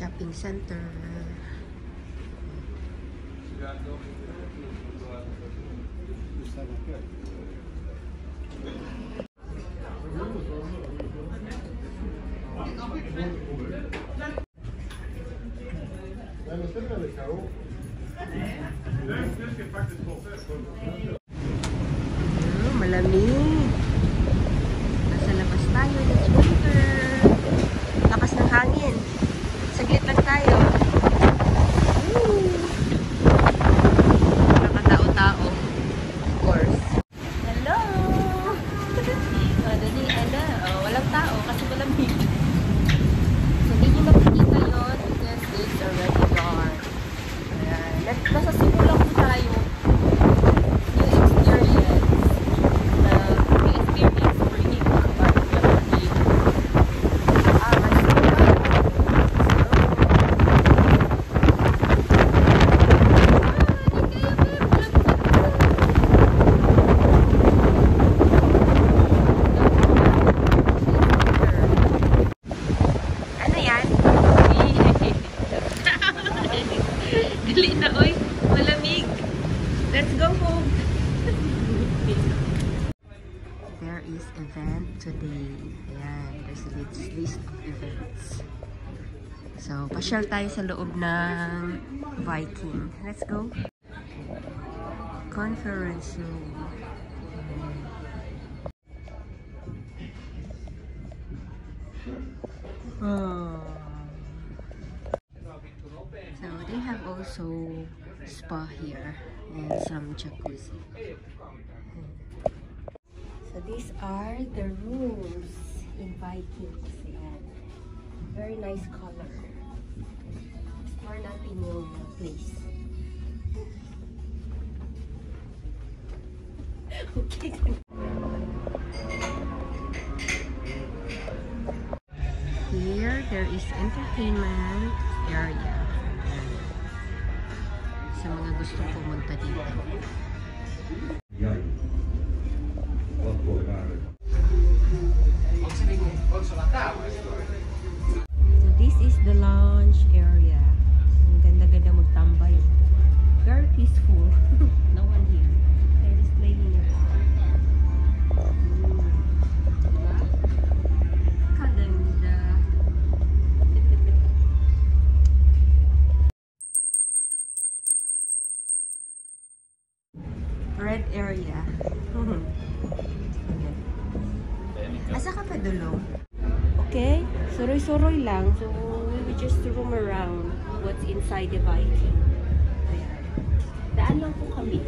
shopping center. Malamig. Nasa labas tayo. It's winter. Lakas ng hangin. Saglit lang tayo. Nakatao-tao. Of course. Hello! Dali, ala. Walang tao kasi malamig. So, hindi nyo makikita yun because it's already dark. Ayan. Nasa simula ko tayo. Dili na, oy. Malamig. Let's go home. There is event today. Ayan. There's a list of events. So, pasyal tayo sa loob ng Viking. Let's go. Conference room. Oh. So they have also spa here and some jacuzzi. So these are the rooms in Vikings. Ayan. Very nice color. Explore natin yung place. Okay. Here there is entertainment area. Sa mga gusto pumunta dito. So this is the lounge area. Ang ganda-ganda magtambay. Very peaceful. No one here. They're just playing it. Diba? Kaganda. Red area. Asa ka pa dulong? Okay, suroy-suroy lang. So, we will just roam around what's inside the Viking. Ayan. Daan lang po kami.